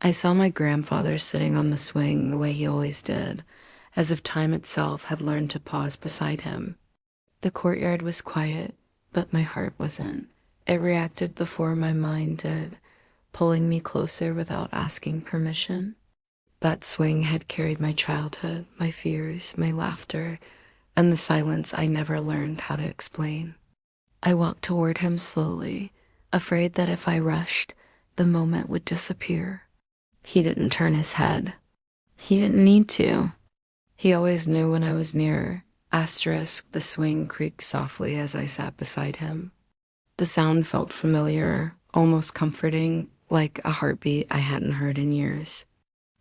I saw my grandfather sitting on the swing the way he always did, as if time itself had learned to pause beside him. The courtyard was quiet, but my heart wasn't. It reacted before my mind did, pulling me closer without asking permission. That swing had carried my childhood, my fears, my laughter, and the silence I never learned how to explain. I walked toward him slowly, afraid that if I rushed, the moment would disappear. He didn't turn his head. He didn't need to. He always knew when I was near. Asterisk, the swing creaked softly as I sat beside him. The sound felt familiar, almost comforting, like a heartbeat I hadn't heard in years.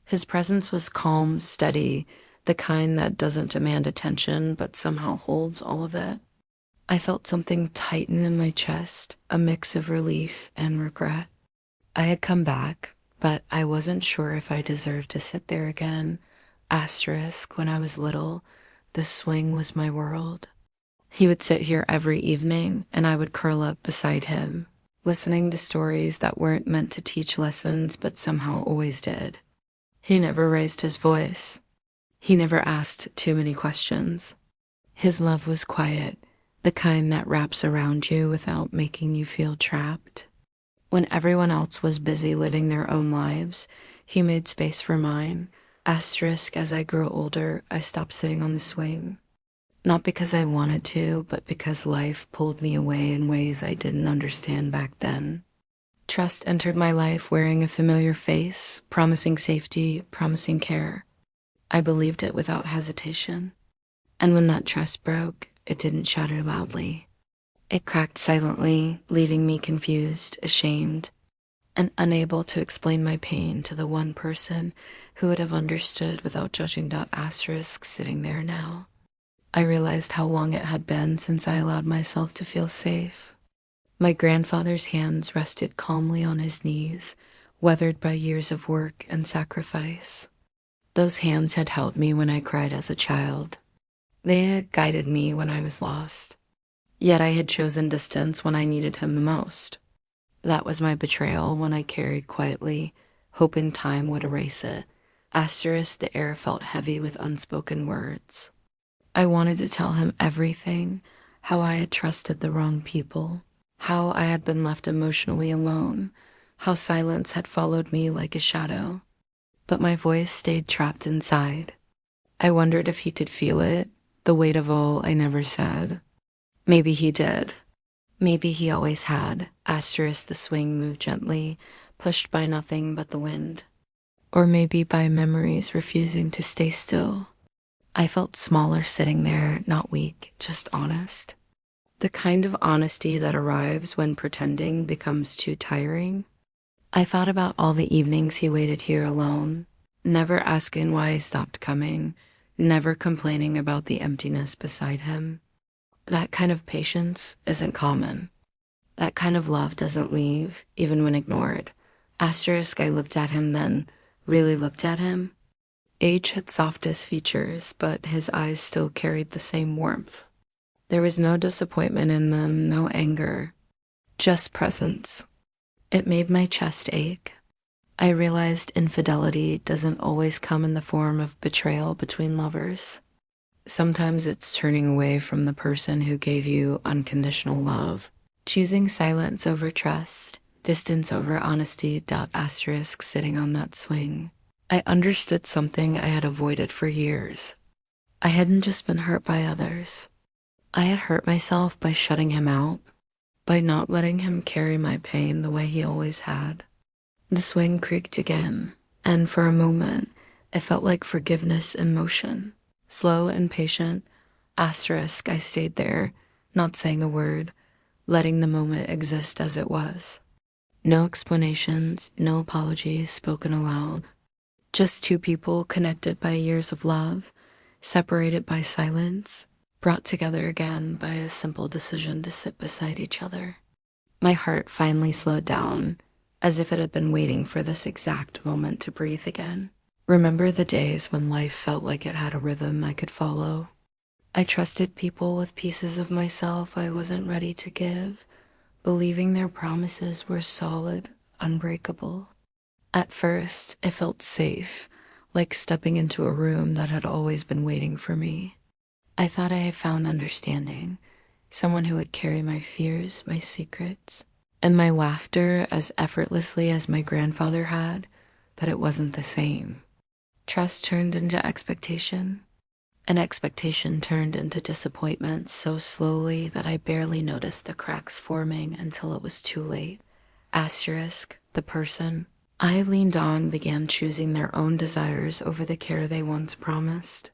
His presence was calm, steady, the kind that doesn't demand attention but somehow holds all of it. I felt something tighten in my chest, a mix of relief and regret. I had come back, but I wasn't sure if I deserved to sit there again. Asterisk, when I was little, the swing was my world. He would sit here every evening, and I would curl up beside him, listening to stories that weren't meant to teach lessons but somehow always did. He never raised his voice. He never asked too many questions. His love was quiet, the kind that wraps around you without making you feel trapped. When everyone else was busy living their own lives, he made space for mine. Asterisk, as I grew older, I stopped sitting on the swing. Not because I wanted to, but because life pulled me away in ways I didn't understand back then. Trust entered my life wearing a familiar face, promising safety, promising care. I believed it without hesitation. And when that trust broke, it didn't shatter loudly. It cracked silently, leaving me confused, ashamed, and unable to explain my pain to the one person who would have understood without judging. Asterisk sitting there now. I realized how long it had been since I allowed myself to feel safe. My grandfather's hands rested calmly on his knees, weathered by years of work and sacrifice. Those hands had held me when I cried as a child. They had guided me when I was lost. Yet I had chosen distance when I needed him the most. That was my betrayal when I carried quietly, hoping time would erase it. Asterisk, the air felt heavy with unspoken words. I wanted to tell him everything, how I had trusted the wrong people, how I had been left emotionally alone, how silence had followed me like a shadow. But my voice stayed trapped inside. I wondered if he could feel it, the weight of all I never said. Maybe he did. Maybe he always had. Asterisk, the swing moved gently, pushed by nothing but the wind. Or maybe by memories refusing to stay still. I felt smaller sitting there, not weak, just honest. The kind of honesty that arrives when pretending becomes too tiring. I thought about all the evenings he waited here alone, never asking why he stopped coming, never complaining about the emptiness beside him. That kind of patience isn't common. That kind of love doesn't leave, even when ignored. Asterisk, I looked at him then, really looked at him. Age had softest features, but his eyes still carried the same warmth. There was no disappointment in them, no anger, just presence. It made my chest ache. I realized infidelity doesn't always come in the form of betrayal between lovers. Sometimes it's turning away from the person who gave you unconditional love, choosing silence over trust, distance over honesty. Asterisk, sitting on that swing. I understood something I had avoided for years. I hadn't just been hurt by others. I had hurt myself by shutting him out, by not letting him carry my pain the way he always had. The swing creaked again, and for a moment, it felt like forgiveness in motion. Slow and patient. Asterisk, I stayed there, not saying a word, letting the moment exist as it was. No explanations, no apologies spoken aloud. Just two people connected by years of love, separated by silence, brought together again by a simple decision to sit beside each other. My heart finally slowed down, as if it had been waiting for this exact moment to breathe again. Remember the days when life felt like it had a rhythm I could follow? I trusted people with pieces of myself I wasn't ready to give, believing their promises were solid, unbreakable. At first, it felt safe, like stepping into a room that had always been waiting for me. I thought I had found understanding, someone who would carry my fears, my secrets, and my laughter as effortlessly as my grandfather had, but it wasn't the same. Trust turned into expectation, and expectation turned into disappointment so slowly that I barely noticed the cracks forming until it was too late. Asterisk, the person I leaned on began choosing their own desires over the care they once promised.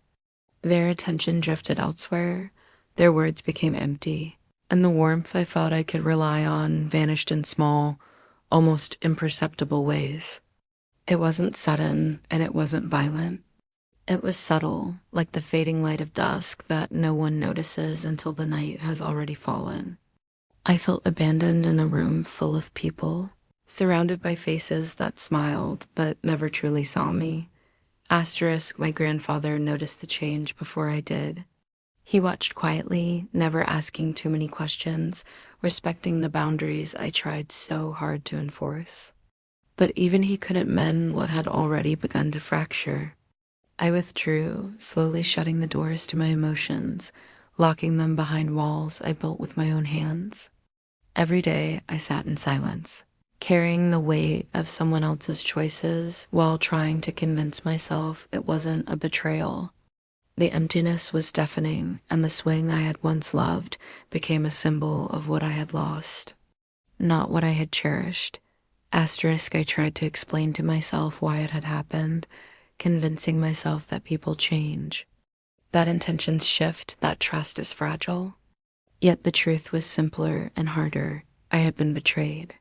Their attention drifted elsewhere, their words became empty, and the warmth I thought I could rely on vanished in small, almost imperceptible ways. It wasn't sudden, and it wasn't violent. It was subtle, like the fading light of dusk that no one notices until the night has already fallen. I felt abandoned in a room full of people, surrounded by faces that smiled but never truly saw me. Asterisk, my grandfather noticed the change before I did. He watched quietly, never asking too many questions, respecting the boundaries I tried so hard to enforce. But even he couldn't mend what had already begun to fracture. I withdrew, slowly shutting the doors to my emotions, locking them behind walls I built with my own hands. Every day I sat in silence, carrying the weight of someone else's choices while trying to convince myself it wasn't a betrayal. The emptiness was deafening, and the swing I had once loved became a symbol of what I had lost, not what I had cherished. Asterisk, I tried to explain to myself why it had happened, convincing myself that people change, that intentions shift, that trust is fragile. Yet the truth was simpler and harder. I had been betrayed.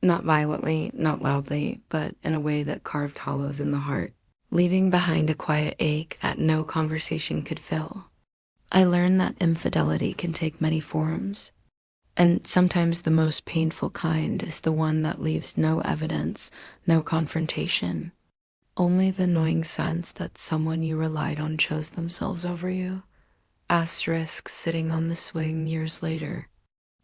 Not violently, not loudly, but in a way that carved hollows in the heart, leaving behind a quiet ache that no conversation could fill. I learned that infidelity can take many forms, and sometimes the most painful kind is the one that leaves no evidence, no confrontation. Only the gnawing sense that someone you relied on chose themselves over you. Asterisk, sitting on the swing years later,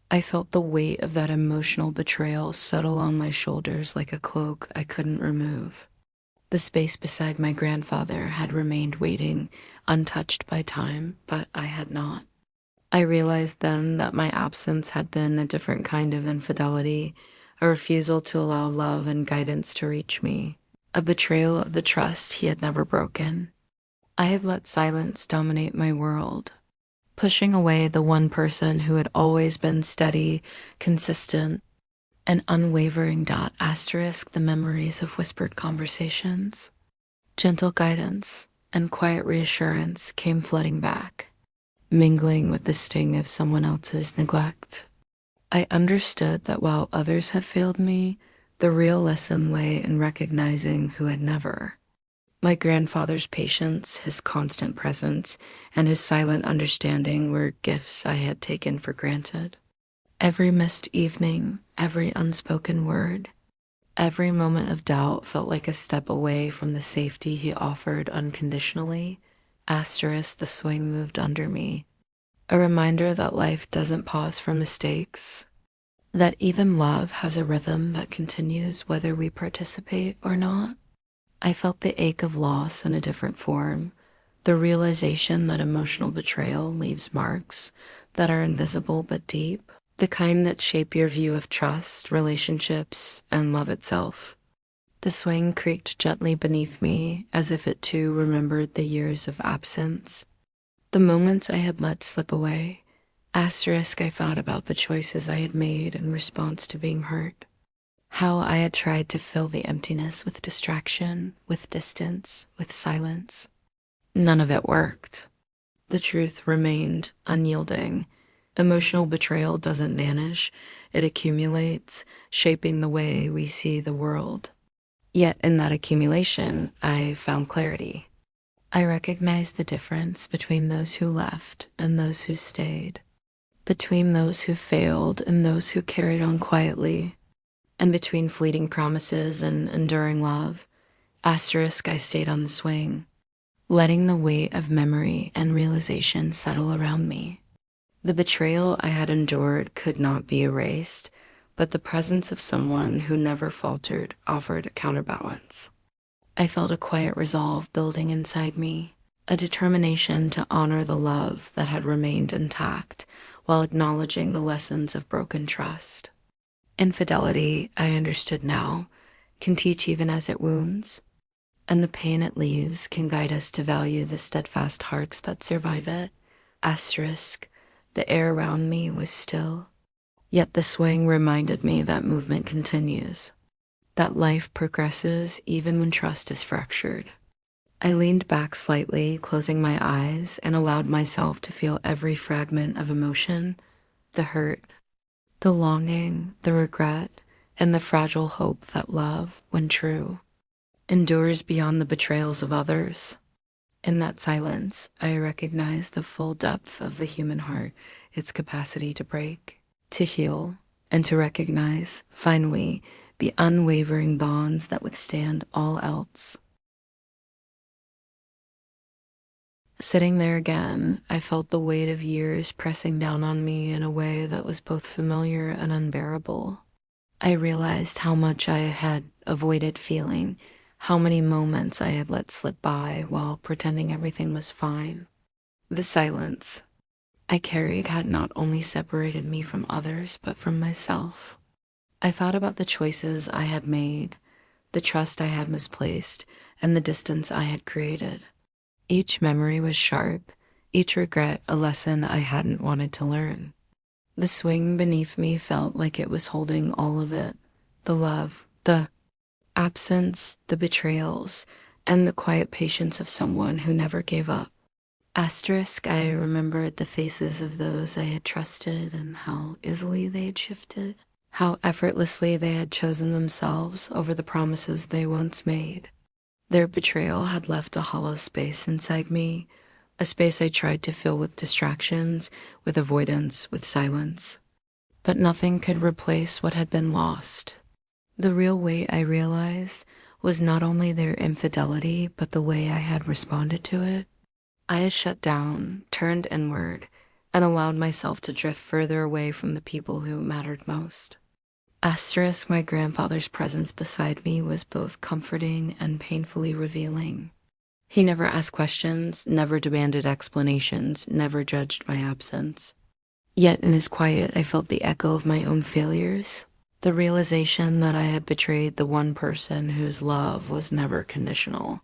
I felt the weight of that emotional betrayal settle on my shoulders like a cloak I couldn't remove. The space beside my grandfather had remained waiting, untouched by time, but I had not. I realized then that my absence had been a different kind of infidelity, a refusal to allow love and guidance to reach me, a betrayal of the trust he had never broken. I had let silence dominate my world, pushing away the one person who had always been steady, consistent, and unwavering. Asterisk, the memories of whispered conversations, gentle guidance, and quiet reassurance came flooding back, mingling with the sting of someone else's neglect. I understood that while others had failed me, the real lesson lay in recognizing who had never. My grandfather's patience, his constant presence, and his silent understanding were gifts I had taken for granted. Every missed evening, every unspoken word, every moment of doubt felt like a step away from the safety he offered unconditionally. Asterisk, the swing moved under me, a reminder that life doesn't pause for mistakes, that even love has a rhythm that continues whether we participate or not. I felt the ache of loss in a different form, the realization that emotional betrayal leaves marks that are invisible but deep, the kind that shape your view of trust, relationships, and love itself. The swing creaked gently beneath me, as if it too remembered the years of absence, the moments I had let slip away. Asterisk, I thought about the choices I had made in response to being hurt. How I had tried to fill the emptiness with distraction, with distance, with silence. None of it worked. The truth remained unyielding. Emotional betrayal doesn't vanish, it accumulates, shaping the way we see the world. Yet in that accumulation, I found clarity. I recognized the difference between those who left and those who stayed, between those who failed and those who carried on quietly, and between fleeting promises and enduring love. Asterisk, I stayed on the swing, letting the weight of memory and realization settle around me. The betrayal I had endured could not be erased, but the presence of someone who never faltered offered a counterbalance. I felt a quiet resolve building inside me, a determination to honor the love that had remained intact while acknowledging the lessons of broken trust. Infidelity, I understood now, can teach even as it wounds, and the pain it leaves can guide us to value the steadfast hearts that survive it. Asterisk, the air around me was still, yet the swing reminded me that movement continues, that life progresses even when trust is fractured. I leaned back slightly, closing my eyes, and allowed myself to feel every fragment of emotion, the hurt, the longing, the regret, and the fragile hope that love, when true, endures beyond the betrayals of others. In that silence, I recognized the full depth of the human heart, its capacity to break, to heal, and to recognize, finally, the unwavering bonds that withstand all else. Sitting there again, I felt the weight of years pressing down on me in a way that was both familiar and unbearable. I realized how much I had avoided feeling, how many moments I had let slip by while pretending everything was fine. The silence I carried had not only separated me from others, but from myself. I thought about the choices I had made, the trust I had misplaced, and the distance I had created. Each memory was sharp, each regret a lesson I hadn't wanted to learn. The swing beneath me felt like it was holding all of it, the love, the absence, the betrayals, and the quiet patience of someone who never gave up. Asterisk, I remembered the faces of those I had trusted and how easily they had shifted, how effortlessly they had chosen themselves over the promises they once made. Their betrayal had left a hollow space inside me, a space I tried to fill with distractions, with avoidance, with silence. But nothing could replace what had been lost. The real weight, I realized, was not only their infidelity, but the way I had responded to it. I had shut down, turned inward, and allowed myself to drift further away from the people who mattered most. Asterisk, my grandfather's presence beside me was both comforting and painfully revealing. He never asked questions, never demanded explanations, never judged my absence. Yet in his quiet, I felt the echo of my own failures, the realization that I had betrayed the one person whose love was never conditional.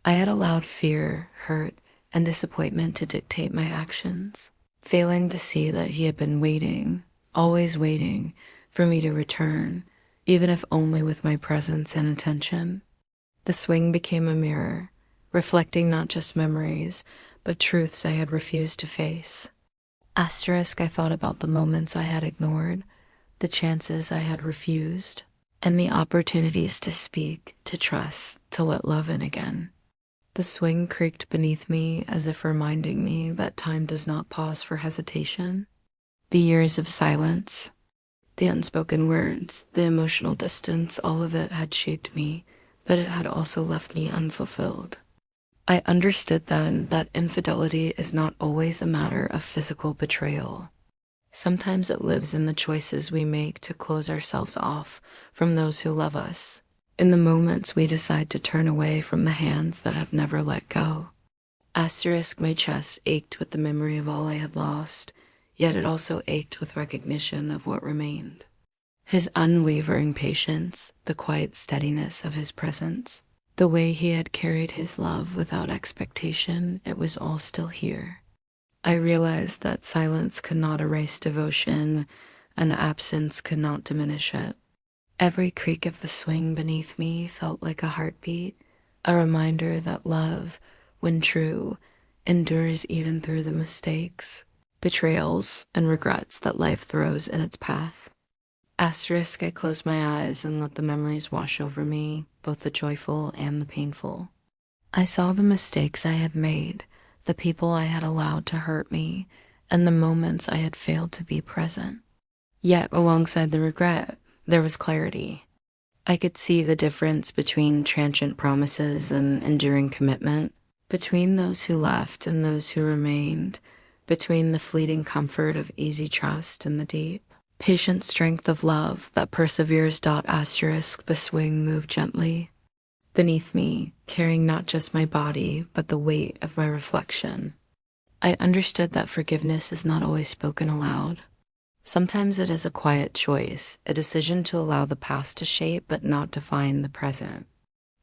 I had allowed fear, hurt, and disappointment to dictate my actions, failing to see that he had been waiting, always waiting, for me to return, even if only with my presence and attention. The swing became a mirror, reflecting not just memories, but truths I had refused to face. Asterisk, I thought about the moments I had ignored, the chances I had refused, and the opportunities to speak, to trust, to let love in again. The swing creaked beneath me as if reminding me that time does not pause for hesitation. The years of silence, the unspoken words, the emotional distance, all of it had shaped me, but it had also left me unfulfilled. I understood then that infidelity is not always a matter of physical betrayal. Sometimes it lives in the choices we make to close ourselves off from those who love us, in the moments we decide to turn away from the hands that have never let go. Asterisk, my chest ached with the memory of all I had lost, yet it also ached with recognition of what remained. His unwavering patience, the quiet steadiness of his presence, the way he had carried his love without expectation, it was all still here. I realized that silence could not erase devotion, and absence could not diminish it. Every creak of the swing beneath me felt like a heartbeat, a reminder that love, when true, endures even through the mistakes, betrayals, and regrets that life throws in its path. Asterisk, I closed my eyes and let the memories wash over me, both the joyful and the painful. I saw the mistakes I had made, the people I had allowed to hurt me, and the moments I had failed to be present. Yet, alongside the regret, there was clarity. I could see the difference between transient promises and enduring commitment, between those who left and those who remained, between the fleeting comfort of easy trust and the deep Patient strength of love that perseveres. Asterisk, the swing moved gently beneath me, carrying not just my body, but the weight of my reflection. I understood that forgiveness is not always spoken aloud. Sometimes it is a quiet choice, a decision to allow the past to shape but not define the present.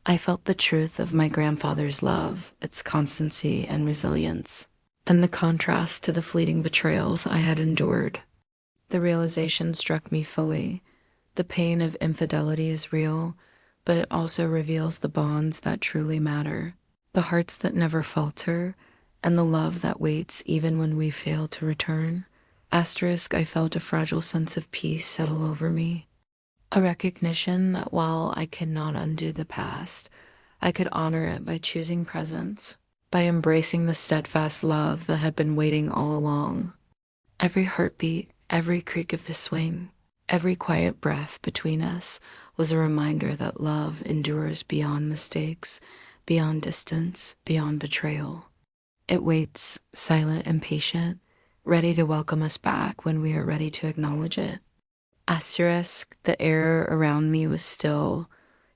I felt the truth of my grandfather's love, its constancy and resilience, and the contrast to the fleeting betrayals I had endured. The realization struck me fully. The pain of infidelity is real, but it also reveals the bonds that truly matter, the hearts that never falter, and the love that waits even when we fail to return. Asterisk, I felt a fragile sense of peace settle over me. A recognition that while I cannot undo the past, I could honor it by choosing presence, by embracing the steadfast love that had been waiting all along. Every heartbeat, every creak of the swing, every quiet breath between us was a reminder that love endures beyond mistakes, beyond distance, beyond betrayal. It waits, silent and patient, ready to welcome us back when we are ready to acknowledge it. Asterisk, the air around me was still,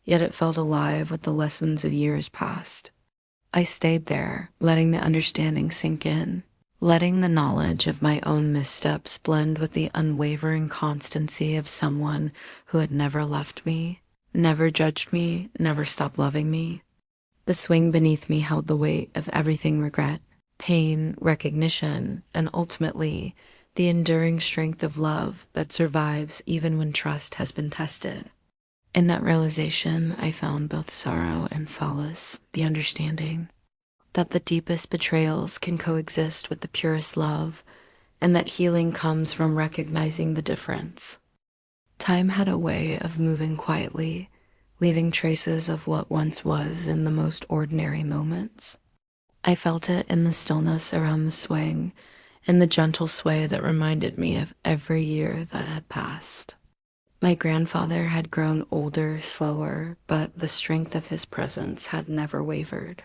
yet it felt alive with the lessons of years past. I stayed there, letting the understanding sink in, letting the knowledge of my own missteps blend with the unwavering constancy of someone who had never left me, never judged me, never stopped loving me. The swing beneath me held the weight of everything: regret, pain, recognition, and ultimately, the enduring strength of love that survives even when trust has been tested. In that realization, I found both sorrow and solace, the understanding that the deepest betrayals can coexist with the purest love, and that healing comes from recognizing the difference. Time had a way of moving quietly, leaving traces of what once was in the most ordinary moments. I felt it in the stillness around the swing, in the gentle sway that reminded me of every year that had passed. My grandfather had grown older, slower, but the strength of his presence had never wavered.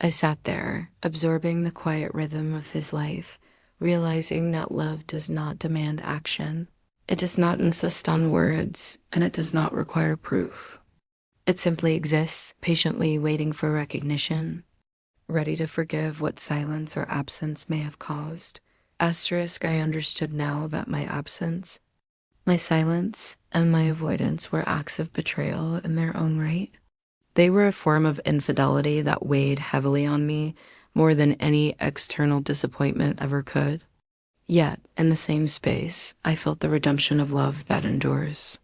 I sat there, absorbing the quiet rhythm of his life, realizing that love does not demand action. It does not insist on words, and it does not require proof. It simply exists, patiently waiting for recognition, ready to forgive what silence or absence may have caused. Asterisk, I understood now that my absence, my silence, and my avoidance were acts of betrayal in their own right. They were a form of infidelity that weighed heavily on me more than any external disappointment ever could. Yet, in the same space, I felt the redemption of love that endures.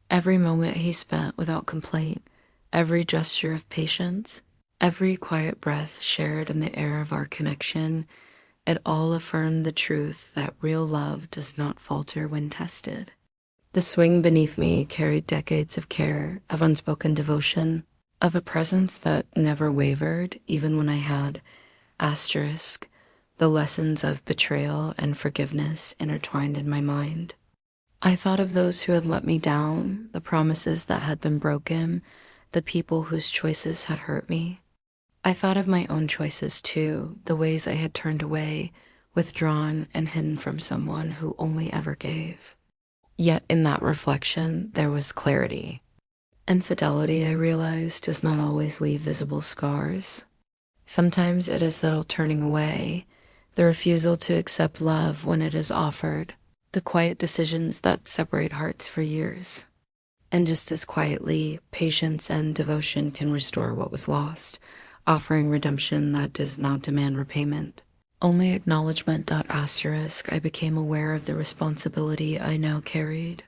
Every moment he spent without complaint, every gesture of patience, every quiet breath shared in the air of our connection, it all affirmed the truth that real love does not falter when tested. The swing beneath me carried decades of care, of unspoken devotion, of a presence that never wavered, even when I had, asterisk, the lessons of betrayal and forgiveness intertwined in my mind. I thought of those who had let me down, the promises that had been broken, the people whose choices had hurt me. I thought of my own choices too, the ways I had turned away, withdrawn, and hidden from someone who only ever gave. Yet in that reflection, there was clarity. Infidelity, I realized, does not always leave visible scars. Sometimes it is the turning away, the refusal to accept love when it is offered, the quiet decisions that separate hearts for years. And just as quietly, patience and devotion can restore what was lost, offering redemption that does not demand repayment. Only acknowledgement. Asterisk, I became aware of the responsibility I now carried.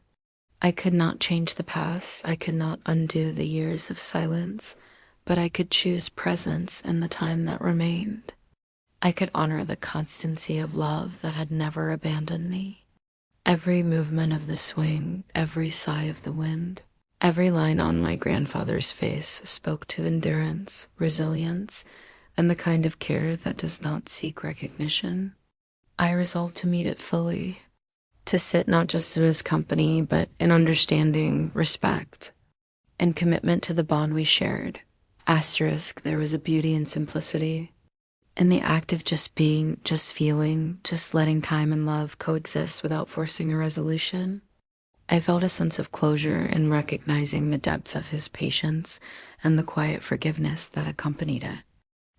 I could not change the past, I could not undo the years of silence, but I could choose presence in the time that remained. I could honor the constancy of love that had never abandoned me. Every movement of the swing, every sigh of the wind, every line on my grandfather's face spoke to endurance, resilience, and the kind of care that does not seek recognition. I resolved to meet it fully, to sit not just in his company, but in understanding, respect, and commitment to the bond we shared. Asterisk, there was a beauty in simplicity. In the act of just being, just feeling, just letting time and love coexist without forcing a resolution, I felt a sense of closure in recognizing the depth of his patience and the quiet forgiveness that accompanied it.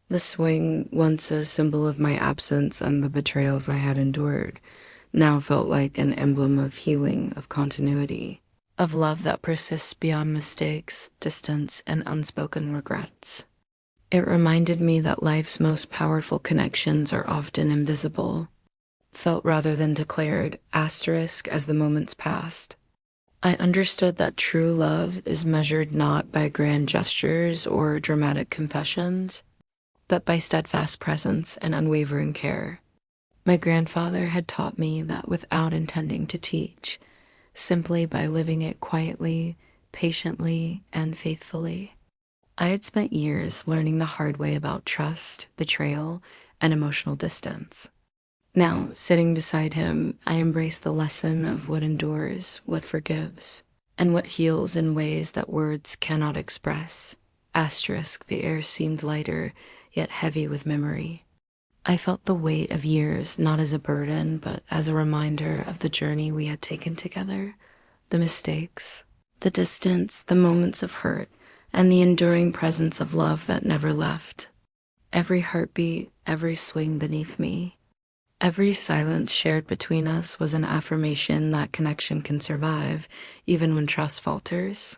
The swing, once a symbol of my absence and the betrayals I had endured, now felt like an emblem of healing, of continuity, of love that persists beyond mistakes, distance, and unspoken regrets. It reminded me that life's most powerful connections are often invisible, felt rather than declared, asterisk as the moments passed. I understood that true love is measured not by grand gestures or dramatic confessions, but by steadfast presence and unwavering care. My grandfather had taught me that without intending to teach, simply by living it quietly, patiently, and faithfully. I had spent years learning the hard way about trust, betrayal, and emotional distance. Now, sitting beside him, I embraced the lesson of what endures, what forgives, and what heals in ways that words cannot express. Asterisk, the air seemed lighter, yet heavy with memory. I felt the weight of years not as a burden, but as a reminder of the journey we had taken together, the mistakes, the distance, the moments of hurt, and the enduring presence of love that never left. Every heartbeat, every swing beneath me, every silence shared between us was an affirmation that connection can survive even when trust falters,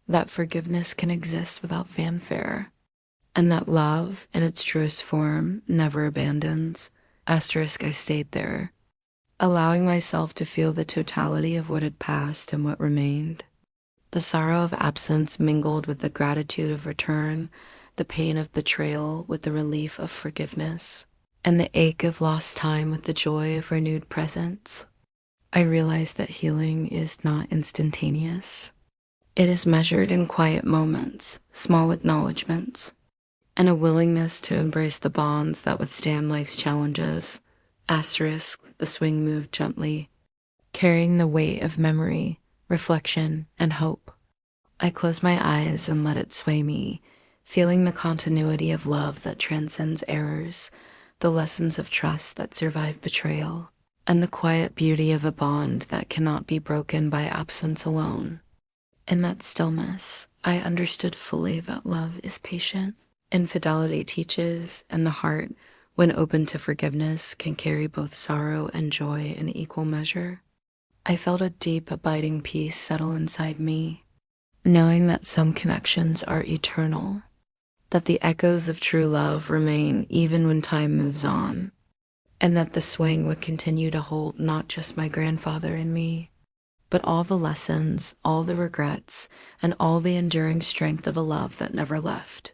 that forgiveness can exist without fanfare, and that love, in its truest form, never abandons. Asterisk, I stayed there, allowing myself to feel the totality of what had passed and what remained. The sorrow of absence mingled with the gratitude of return, the pain of betrayal with the relief of forgiveness, and the ache of lost time with the joy of renewed presence. I realized that healing is not instantaneous. It is measured in quiet moments, small acknowledgments, and a willingness to embrace the bonds that withstand life's challenges. Asterisk, the swing moved gently, carrying the weight of memory, reflection, and hope. I closed my eyes and let it sway me, feeling the continuity of love that transcends errors, the lessons of trust that survive betrayal, and the quiet beauty of a bond that cannot be broken by absence alone. In that stillness, I understood fully that love is patient. Infidelity teaches, and the heart, when open to forgiveness, can carry both sorrow and joy in equal measure. I felt a deep, abiding peace settle inside me, knowing that some connections are eternal, that the echoes of true love remain even when time moves on, and that the swing would continue to hold not just my grandfather and me, but all the lessons, all the regrets, and all the enduring strength of a love that never left.